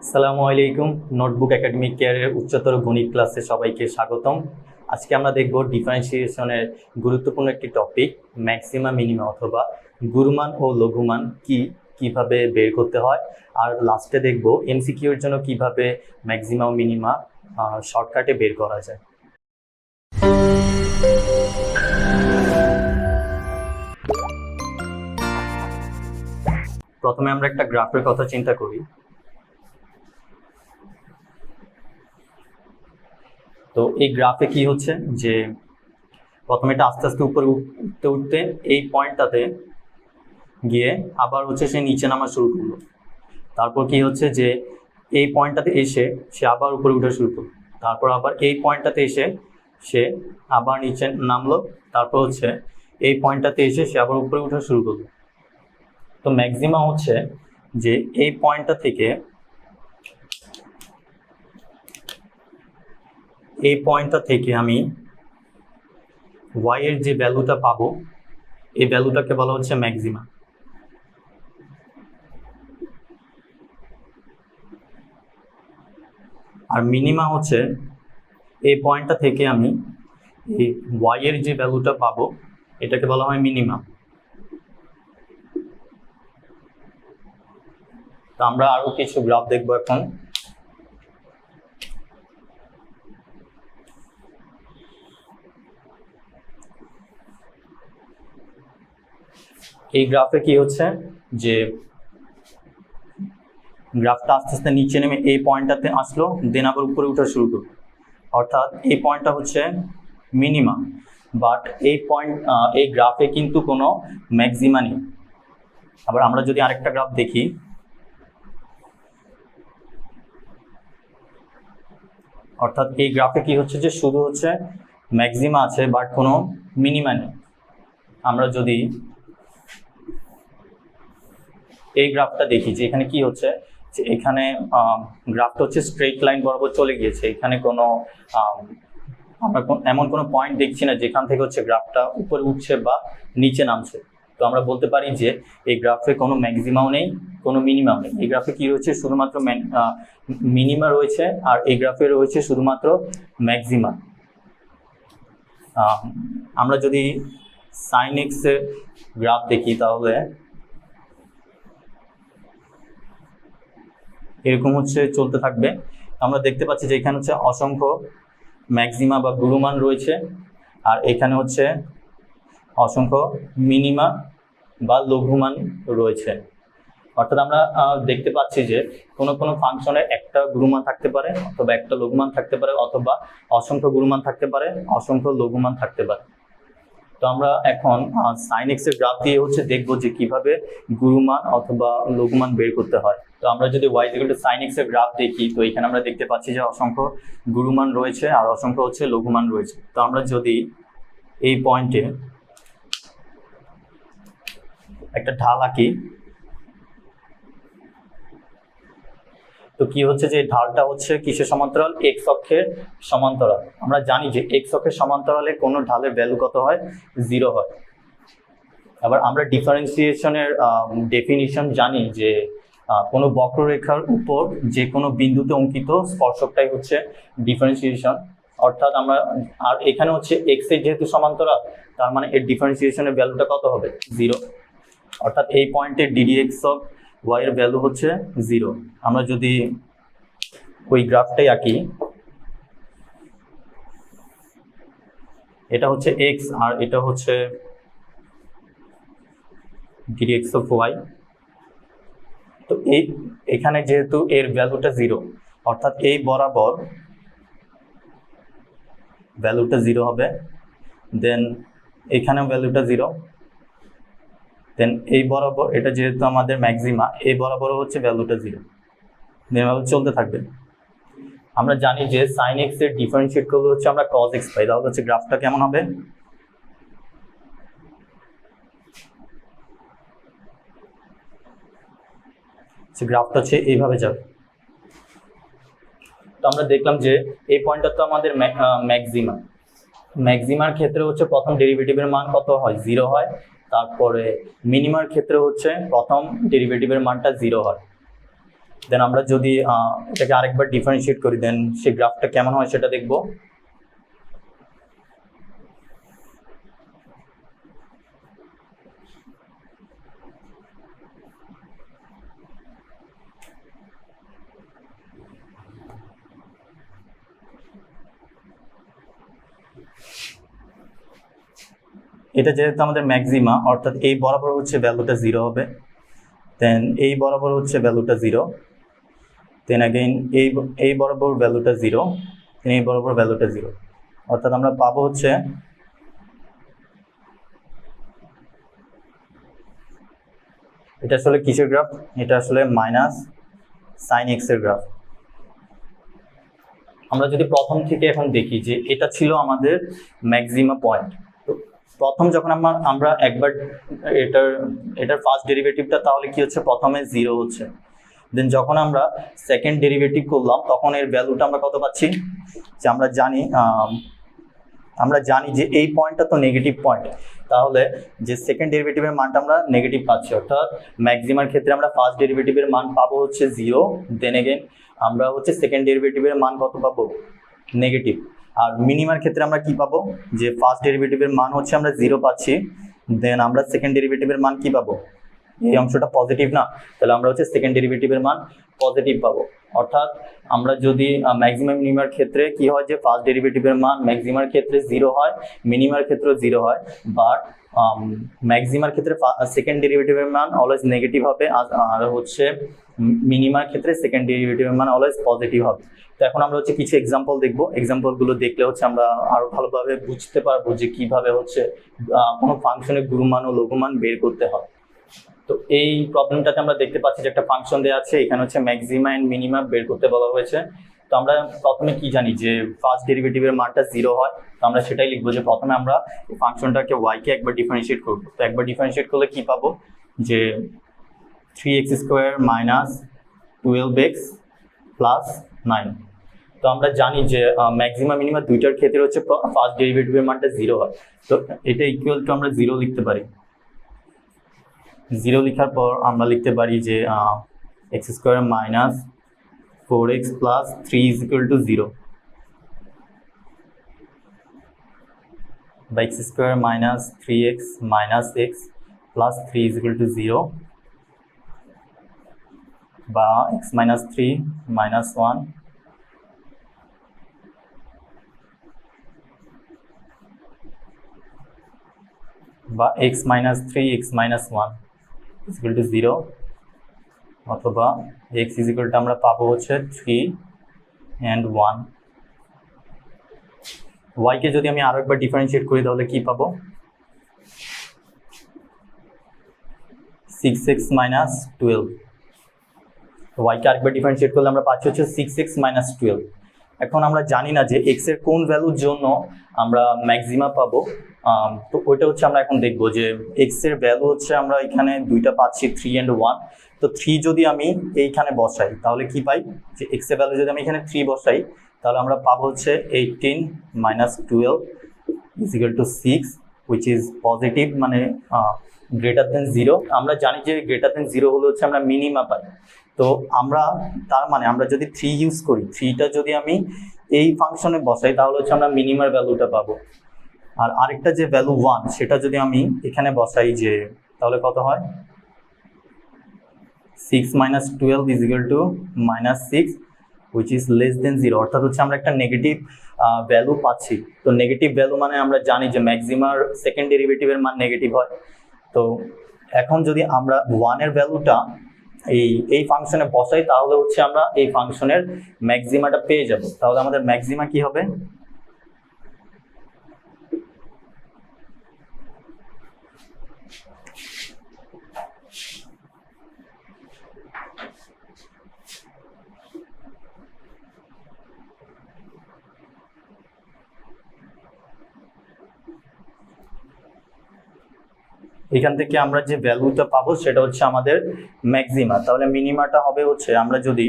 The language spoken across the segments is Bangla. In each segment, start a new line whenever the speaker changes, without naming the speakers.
আসসালামু আলাইকুম। নোটবুক একাডেমিক কেয়ারের উচ্চতর গণিত ক্লাসে সবাইকে স্বাগতম। আজকে আমরা দেখব ডিফারেন্সিয়েশনের গুরুত্বপূর্ণ একটি টপিক, ম্যাক্সিমা মিনিমা অথবা গুরুমান ও লঘুমান কিভাবে বের করতে হয়। আর লাস্টে দেখব এমসিকিউর জন্য কিভাবে ম্যাক্সিমা ও মিনিমা শর্টকাটে বের করা যায়। প্রথমে আমরা একটা গ্রাফের কথা চিন্তা করি। তো এই গ্রাফে কি হচ্ছে যে প্রথমে এটা আস্তে আস্তে উপরে উঠতে উঠতে এই পয়েন্টটাতে গিয়ে আবার হচ্ছে সে নিচে নামা শুরু করলো। তারপর কি হচ্ছে যে এই পয়েন্টটাতে এসে সে আবার উপরে উঠা শুরু করলো। তারপর আবার এই পয়েন্টটাতে এসে সে আবার নিচে নামলো। তারপর হচ্ছে এই পয়েন্টটাতে এসে সে আবার উপরে উঠা শুরু করলো। তো ম্যাক্সিমাম হচ্ছে যে এই পয়েন্টটা থেকে আমি y এর যে ভ্যালুটা পাবো এই ভ্যালুটাকে বলা হচ্ছে ম্যাক্সিমা। আর মিনিমা হচ্ছে এই পয়েন্টটা থেকে আমি এই y এর যে ভ্যালুটা পাবো এটাকে বলা হয় মিনিমা। তো আমরা আরো কিছু গ্রাফ দেখবো এখন। এই গ্রাফে কি হচ্ছে যে গ্রাফটা আস্তে আস্তে নিচে নেমে এই পয়েন্টটাতে আসলো, দেন আবার উপরে উঠা শুরু করলো। অর্থাৎ এই পয়েন্টটা হচ্ছে মিনিমা, বাট এই গ্রাফে কিন্তু কোনো ম্যাক্সিমা নেই। আবার আমরা যদি আরেকটা গ্রাফ দেখি, অর্থাৎ এই গ্রাফে কি হচ্ছে যে শুধু হচ্ছে ম্যাক্সিমা আছে বাট কোনো মিনিমা নেই। আমরা যদি এই গ্রাফটা দেখি যে এখানে কি হচ্ছে যে এখানে গ্রাফটা হচ্ছে স্ট্রেট লাইন বরাবর চলে গিয়েছে। এখানে কোনো আমরা এমন কোনো পয়েন্ট দেখছি না যেখান থেকে হচ্ছে গ্রাফটা উপরে উঠছে বা নিচে নামছে। তো আমরা বলতে পারি যে এই গ্রাফে কোনো ম্যাক্সিমাও নেই, কোনো মিনিমাও নেই। এই গ্রাফে কি রয়েছে, শুধুমাত্র মিনিমা রয়েছে, আর এই গ্রাফে রয়েছে শুধুমাত্র ম্যাক্সিমা। আমরা যদি সাইন এক্স এর গ্রাফ দেখি তাহলে এরকম হচ্ছে চলতে থাকবে। আমরা দেখতে পাচ্ছি যে এখানে হচ্ছে অসংখ্য ম্যাক্সিমা বা গুরুমান রয়েছে, আর এখানে হচ্ছে অসংখ্য মিনিমা বা লঘুমান রয়েছে। অর্থাৎ আমরা দেখতে পাচ্ছি যে কোনো কোনো ফাংশনে একটা গুরুমান থাকতে পারে অথবা একটা লঘুমান থাকতে পারে, অথবা অসংখ্য গুরুমান থাকতে পারে, অসংখ্য লঘুমান থাকতে পারে। তো আমরা এখন সাইন এক্স এর গ্রাফ দিয়ে হচ্ছে দেখবো যে কিভাবে গুরুমান অথবা লঘুমান বের করতে হয়। তো আমরা যদি y sin x এর গ্রাফ দেখি, তো এখানে আমরা দেখতে পাচ্ছি যে অসংখ্য গুরুমান রয়েছে আর অসংখ্য হচ্ছে লঘুমান রয়েছে। তো আমরা যদি এই পয়েন্টে একটা ঢাল আঁকি, তো কি হচ্ছে যে ঢালটা হচ্ছে কিসের সমান্তরাল, x অক্ষের সমান্তরাল। আমরা জানি যে x অক্ষের সমান্তরালে কোনো ঢালের ভ্যালু কত হয়, 0 হয়। আবার আমরা ডিফারেন্সিয়েশনের ডেফিনিশন জানি যে কোনো বক্ররেখার উপর যে কোনো বিন্দুতে অঙ্কিত স্পর্শকটাই হচ্ছে ডিফারেন্সিয়েশন। অর্থাৎ আমরা আর এখানে হচ্ছে x এর যেহেতু সমান্তরাল, তার মানে এর ডিফারেন্সিয়েশনের ভ্যালুটা কত হবে, 0। অর্থাৎ এই পয়েন্টে ddx অফ y এর ভ্যালু হচ্ছে 0। আমরা যদি ওই গ্রাফটাই আঁকি, এটা হচ্ছে x আর এটা হচ্ছে ddx অফ y। তো এখানে যেহেতু এর ভ্যালুটা 0, অর্থাৎ এই বরাবর ভ্যালুটা 0 হবে, দেন এখানেও ভ্যালুটা 0, দেন এই বরাবর এটা যেহেতু আমাদের ম্যাক্সিমা, এই বরাবর হচ্ছে ভ্যালুটা 0, দেন এভাবে চলতে থাকবে। আমরা জানি যে সাইন এক্স এর ডিফারেন্সিয়েট করলে হচ্ছে আমরা কজ এক্স পাই। তাহলে হচ্ছে গ্রাফটা কেমন হবে, গ্রাফটা হচ্ছে এইভাবে যাবে। তো আমরা দেখলাম যে এই পয়েন্টটা তো আমাদের ম্যাক্সিমার ক্ষেত্রে হচ্ছে প্রথম ডেরিভেটিভের মান কত হয়, 0 হয়। তারপরে মিনিমার ক্ষেত্রে হচ্ছে প্রথম ডেরিভেটিভের মানটা 0 হয়। দেন আমরা যদি এটাকে আরেকবার ডিফারেন্সিয়েট করি দেন সেই গ্রাফটা কেমন হয় সেটা দেখব। এটা যেহেতু আমাদের ম্যাক্সিমা, অর্থাৎ এই বরাবর হচ্ছে ভ্যালুটা 0 হবে, দেন এই বরাবর হচ্ছে ভ্যালুটা 0, দেন अगेन এই বরাবর ভ্যালুটা 0, দেন এই বরাবর ভ্যালুটা 0, অর্থাৎ আমরা পাবো হচ্ছে এটা আসলে কিসের গ্রাফ, এটা আসলে মাইনাস সাইন এক্স এর গ্রাফ। আমরা যদি প্রথম থেকে এখন দেখি যে এটা ছিল আমাদের ম্যাক্সিমা পয়েন্ট, তো প্রথম যখন আমরা একবার এটার ফার্স্ট ডেরিভেটিভটা, তাহলে কি হচ্ছে প্রথমে 0 হচ্ছে, দেন যখন আমরা সেকেন্ড ডেরিভেটিভ করলাম তখন এর ভ্যালুটা আমরা কত পাচ্ছি, যে আমরা জানি যে এই পয়েন্টটা তো নেগেটিভ পয়েন্ট, তাহলে যে সেকেন্ড ডেরিভেটিভের মানটা আমরা নেগেটিভ পাচ্ছি, অর্থাৎ ম্যাক্সিমার ক্ষেত্রে আমরা ফার্স্ট ডেরিভেটিভের মান পাবো হচ্ছে 0, দেন अगेन আমরা হচ্ছে সেকেন্ড ডেরিভেটিভের মান কত পাবো, নেগেটিভ। আর মিনিমার ক্ষেত্রে আমরা কি পাবো, যে ফার্স্ট ডেরিভেটিভের মান হচ্ছে আমরা 0 পাচ্ছি, দেন আমরা সেকেন্ড ডেরিভেটিভের মান কি পাবো, এই অংশটা পজিটিভ না, তাহলে আমরা হচ্ছে সেকেন্ড ডেরিভেটিভের মান পজিটিভ পাবো। অর্থাৎ আমরা যদি ম্যাক্সিমাম মিনিমার ক্ষেত্রে কি হয়, যে ফার্স্ট ডেরিভেটিভের মান ম্যাক্সিমার ক্ষেত্রে 0 হয়, মিনিমার ক্ষেত্রেও 0 হয়, বাট ম্যাক্সিমার ক্ষেত্রে সেকেন্ড ডেরিভেটিভের মান অলওয়েজ নেগেটিভ হবে, আর হচ্ছে মিনিমার ক্ষেত্রে সেকেন্ড ডেরিভেটিভের মান অলওয়েজ পজিটিভ হবে। তো এখন আমরা হচ্ছে কিছু এক্সাম্পল দেখবো, এক্সাম্পলগুলো দেখলে হচ্ছে আমরা আরো ভালোভাবে বুঝতে পারবো যে কিভাবে হচ্ছে কোনো ফাংশনের গুরুমান ও লঘুমান বের করতে হয়। তো এই প্রবলেমটাতে আমরা দেখতে পাচ্ছি যে একটা ফাংশন দেওয়া আছে, এখানে হচ্ছে ম্যাক্সিমা এন্ড মিনিমা বের করতে বলা হয়েছে। তো আমরা প্রথমে কি জানি যে ফার্স্ট ডেরিভেটিভের মানটা 0 হয়, তো আমরা সেটাই লিখবো যে প্রথমে আমরা এই ফাংশনটাকে y কে একবার ডিফারেন্সিয়েট করব। তো একবার ডিফারেন্সিয়েট করলে কি পাবো, যে 3x² - 12x + 9। তো আমরা জানি যে ম্যাক্সিমা মিনিমা দুইটার ক্ষেত্রে হচ্ছে ফার্স্ট ডেরিভেটিভের মানটা 0 হয়, তো এটা ইকুয়াল টু আমরা 0 লিখতে পারি। 0 লিখার পর আমরা লিখতে পারি যে x² - 4x + 3 = 0, বা x² - 3x - x + 3 = 0, বা x - 3 - 1, বা x - 3 x - 1 = 0, অথবা x = আমরা পাবো হচ্ছে 3 and 1। y কে যদি আমি আরো একবার ডিফারেন্সিয়েট করি তাহলে কি পাবো, 6x - 12। y কে আরেকবার ডিফারেন্সিয়েট করলে আমরা পাচ্ছি হচ্ছে 6x - 12। এখন আমরা জানি না যে x এর কোন ভ্যালুর জন্য আমরা ম্যাক্সিমা পাবো, তো ওইটা হচ্ছে আমরা এখন দেখবো যে x এর ভ্যালু হচ্ছে আমরা এখানে দুইটা পাচ্ছি 3 and 1। তো 3 যদি আমি এইখানে বসাই তাহলে কি পাই, যে x এর ভ্যালু যদি আমি এখানে 3 বসাই তাহলে আমরা পাবো হচ্ছে 18 - 12 = 6, which is পজিটিভ, মানে গ্রেটার দেন 0। আমরা জানি যে গ্রেটার দেন 0 হলে হচ্ছে আমরা মিনিমা পাই। তো আমরা তার মানে আমরা যদি 3 ইউজ করি, 3টা যদি আমি এই ফাংশনে বসাই তাহলে হচ্ছে আমরা মিনিমার ভ্যালুটা পাবো। আর আরেকটা যে ভ্যালু 1 সেটা যদি আমি এখানে বসাই, যে তাহলে কত হয়, 6 - 12 = -6, which is less than 0, অর্থাৎ হচ্ছে আমরা একটা নেগেটিভ ভ্যালু পাচ্ছি। তো নেগেটিভ ভ্যালু মানে আমরা জানি যে ম্যাক্সিমার সেকেন্ড ডেরিভেটিভের মান নেগেটিভ হয়। তো এখন যদি আমরা 1 এর ভ্যালুটা এই ফাংশনে বসাই তাহলে হচ্ছে আমরা এই ফাংশনের ম্যাক্সিমাটা পেয়ে যাব। তাহলে আমাদের ম্যাক্সিমা কি হবে, এখান থেকে আমরা যে ভ্যালুটা পাবো সেটা হচ্ছে আমাদের ম্যাক্সিমা। তাহলে মিনিমাটা হবে হচ্ছে, আমরা যদি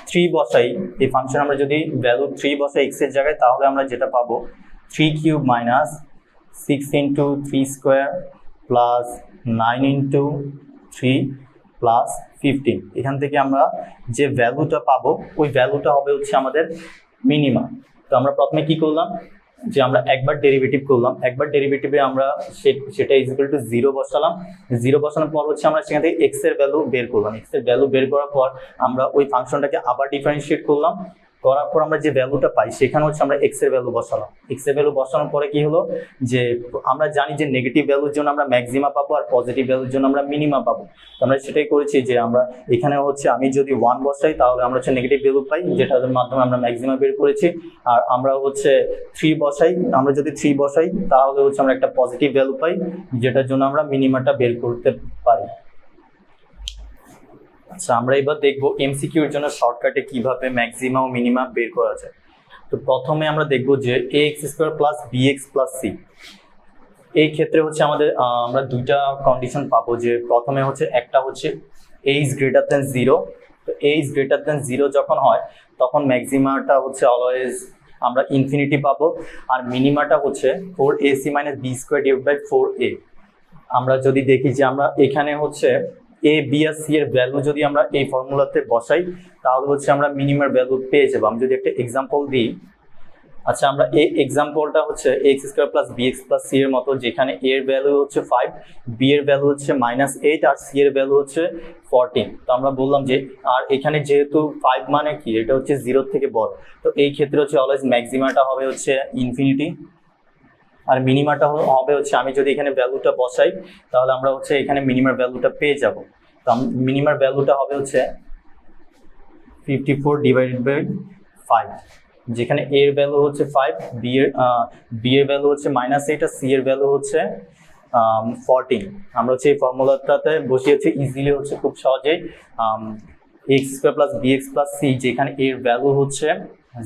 3 বসাই এই ফাংশন, আমরা যদি ভ্যালু 3 বসাই x এর জায়গায় তাহলে আমরা যেটা পাবো 3³ - 6 × 3² + 9 × 3 প্লাস 15। এখান থেকে আমরা যে ভ্যালুটা পাবো ওই ভ্যালুটা হবে হচ্ছে আমাদের মিনিমাম। তো আমরা প্রথমে কি করলাম, যে আমরা একবার ডেরিভেটিভ করলাম, একবার ডেরিভেটিভে আমরা সেটা ইজ ইকুয়াল টু 0 বসালাম। 0 বসানোর পর হচ্ছে আমরা সেখান থেকে এক্স এর ভ্যালু বের করলাম। এক্স এর ভ্যালু বের করার পর আমরা ওই ফাংশনটাকে আবার ডিফারেন্সিয়েট করলাম, করার পর আমরা যে ভ্যালুটা পাই সেখানে হচ্ছে আমরা এক্স এর ভ্যালু বসালাম। এক্স এর ভ্যালু বসানোর পরে কি হলো, যে আমরা জানি যে নেগেটিভ ভ্যালুর জন্য আমরা ম্যাক্সিমা পাবো আর পজিটিভ ভ্যালুর জন্য আমরা মিনিমা পাবো। তো আমরা সেটাই করেছি যে আমরা এখানে হচ্ছে আমি যদি 1 বসাই তাহলে আমরা হচ্ছে নেগেটিভ ভ্যালু পাই, যেটার মাধ্যমে আমরা ম্যাক্সিমা বের করেছি। আর আমরা হচ্ছে 3 বসাই, আমরা যদি 3 বসাই তাহলে হচ্ছে আমরা একটা পজিটিভ ভ্যালু পাই, যেটার জন্য আমরা মিনিমাটা বের করতে পারি। আচ্ছা, আমরা এবার দেখবো এমসিকিউর জন্য শর্টকাটে কিভাবে ম্যাক্সিমা ও মিনিমা বের করা যায়। তো প্রথমে আমরা দেখবো যে ax² plus bx plus c। এই ক্ষেত্রে হচ্ছে আমাদের আমরা দুইটা কন্ডিশন পাবো, যে প্রথমে হচ্ছে একটা হচ্ছে a is greater than 0। তো a is greater than 0 যখন হয় তখন ম্যাক্সিমাটা হচ্ছে অলওয়েজ আমরা ইনফিনিটি পাবো, আর মিনিমাটা হচ্ছে 4ac - b² divided by 4a। আমরা যদি দেখি যে আমরা এখানে হচ্ছে a b আর c এর ভ্যালু যদি আমরা এই ফর্মুলাতে বসাই তাহলে হচ্ছে আমরা মিনিমার ভ্যালু পেয়ে যাবো। আমি যদি একটা এক্সাম্পল দিই, আচ্ছা আমরা এই এক্সাম্পলটা হচ্ছে ax² plus bx plus c এর মতো, যেখানে a এর ভ্যালু হচ্ছে 5, b এর ভ্যালু হচ্ছে -8 আর c এর ভ্যালু হচ্ছে 14। তো আমরা বললাম যে আর এখানে যেহেতু 5 মানে কি, এটা হচ্ছে 0 থেকে বড়, তো এই ক্ষেত্রে হচ্ছে অলওয়েজ ম্যাক্সিমাটা হবে হচ্ছে ইনফিনিটি আর মিনিমাটা হবে হচ্ছে, আমি যদি এখানে ভ্যালুটা বসাই তাহলে আমরা হচ্ছে এখানে মিনিমার ভ্যালুটা পেয়ে যাব। তো মিনিমার ভ্যালুটা হবে হচ্ছে 54 ডিভাইডেড বাই 5, যেখানে a এর ভ্যালু হচ্ছে 5, b এর ভ্যালু হচ্ছে -8 আর c এর ভ্যালু হচ্ছে 14। আমরা হচ্ছে এই ফর্মুলাটাতে বসিয়েছি ইজিলি, হচ্ছে খুব সহজেই ax² plus bx plus c, যেখানে a এর ভ্যালু হচ্ছে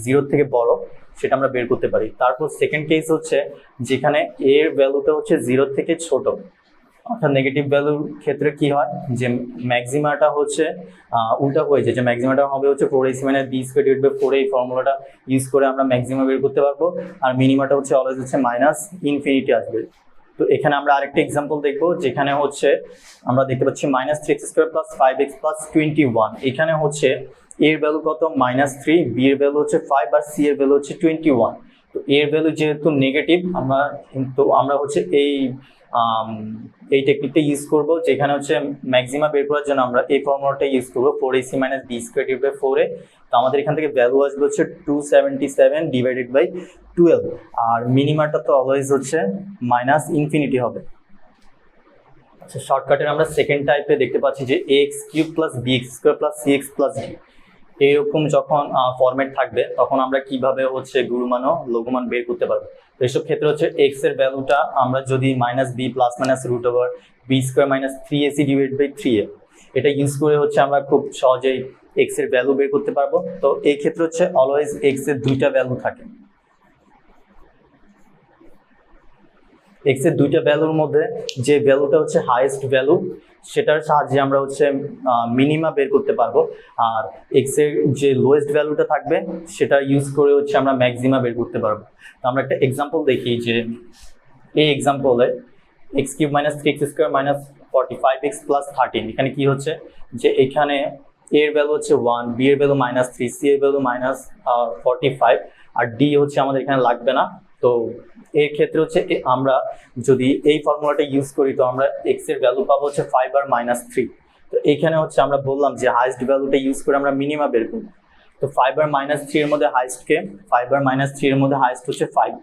0 থেকে বড় সেটা আমরা বের করতে পারি। তারপর সেকেন্ড কেস হচ্ছে যেখানে a এর ভ্যালুটা হচ্ছে 0 থেকে ছোট, অর্থাৎ নেগেটিভ ভ্যালুর ক্ষেত্রে কি হয় যে ম্যাক্সিমাটা হচ্ছে উল্টা হয়ে যায়, যে ম্যাক্সিমাটা হবে হচ্ছে 4ac - b² divided by 4a। এই ফর্মুলাটা ইউজ করে আমরা ম্যাক্সিমা বের করতে পারবো, আর মিনিমাটা হচ্ছে অলওয়েজ হচ্ছে -ইনফিনিটি আসবে। তো এখানে আমরা আরেকটা এক্সাম্পল দেখবো, যেখানে হচ্ছে আমরা দেখতে পাচ্ছি -3x² প্লাস 5x প্লাস 21। এখানে হচ্ছে a এর ভ্যালু কত, -3, b এর ভ্যালু হচ্ছে 5 আর c এর ভ্যালু হচ্ছে 21। তো a এর ভ্যালু যেহেতু নেগেটিভ, আমরা হচ্ছে এই টেকনিকটা ইউজ করব, যেখানে হচ্ছে ম্যাক্সিমা বের করার জন্য আমরা এই ফর্মুলাটা ইউজ করবো 4ac - b² divided by 4a। তো আমাদের এখান থেকে ভ্যালু আসবে হচ্ছে 277 ডিভাইডেড বাই 12, আর মিনিমাটা তো অলওয়েজ হচ্ছে -ইনফিনিটি হবে। আচ্ছা, শর্টকাটের আমরা সেকেন্ড টাইপে দেখতে পাচ্ছি যে ax³ plus bx² plus cx plus d। এইরকম যখন ফরম্যাট থাকবে তখন আমরা কিভাবে হচ্ছে গুরুমান ও লঘুমান বের করতে পারবো। তো এইসব ক্ষেত্রে হচ্ছে x এর ভ্যালুটা আমরা যদি -b plus √b² - 3ac divide by 3a, এটা ইউজ করে হচ্ছে আমরা খুব সহজেই x এর ভ্যালু বের করতে পারবো। তো এই ক্ষেত্রে হচ্ছে অলওয়েজ x এর দুইটা ভ্যালু থাকে। x এর দুইটা ভ্যালুর মধ্যে যে ভ্যালুটা হচ্ছে হাইয়েস্ট ভ্যালু সেটার সাহায্যে আমরা হচ্ছে মিনিমা বের করতে পারবো, আর x এর যে লোয়েস্ট ভ্যালুটা থাকবে সেটা ইউজ করে হচ্ছে আমরা ম্যাক্সিমা বের করতে পারবো। তো আমরা একটা এক্সাম্পল দেখি, যে এই এক্সাম্পলে x³ - 3x² - 45x প্লাস 13। এখানে কি হচ্ছে যে এখানে a এর ভ্যালু হচ্ছে 1, b এর ভ্যালু -3, c এর ভ্যালু -45 আর d হচ্ছে আমাদের এখানে লাগবে না। তো এর ক্ষেত্রে হচ্ছে আমরা যদি এই ফর্মুলাটা ইউজ করি তো আমরা x এর ভ্যালু পাবো হচ্ছে 5 আর -3। তো এইখানে হচ্ছে আমরা বললাম যে হাইয়েস্ট ভ্যালুটা ইউজ করে আমরা মিনিমা বের করব। তো 5 আর -3 এর মধ্যে হাইয়েস্ট কে, 5 আর -3 এর মধ্যে হাইয়েস্ট হচ্ছে 5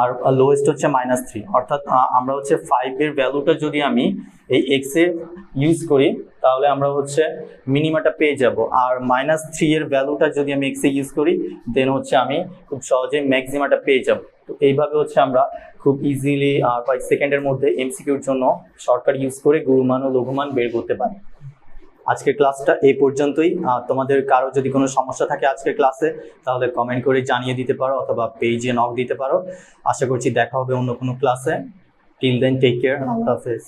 আর লোয়েস্ট হচ্ছে -3, অর্থাৎ আমরা হচ্ছে 5 এর ভ্যালুটা যদি আমি এই x এ ইউজ করি তাহলে আমরা হচ্ছে মিনিমাটা পেয়ে যাব, আর -3 এর ভ্যালুটা যদি আমি x এ ইউজ করি দেন হচ্ছে আমি খুব সহজেই ম্যাক্সিমাটা পেয়ে যাব। তো এইভাবে হচ্ছে আমরা খুব ইজিলি কয়েক সেকেন্ডের মধ্যে এমসিকিউর জন্য শর্টকাট ইউজ করে গুরুমান ও লঘুমান বের করতে পারি। আজকের ক্লাসটা এই পর্যন্তই। তোমাদের কারো যদি কোনো সমস্যা থাকে আজকের ক্লাসে তাহলে কমেন্ট করে জানিয়ে দিতে পারো অথবা পেজে নক দিতে পারো। আশা করছি দেখা হবে অন্য কোনো ক্লাসে। টিল দেন টেক কেয়ার, আল্লাহ হাফেজ।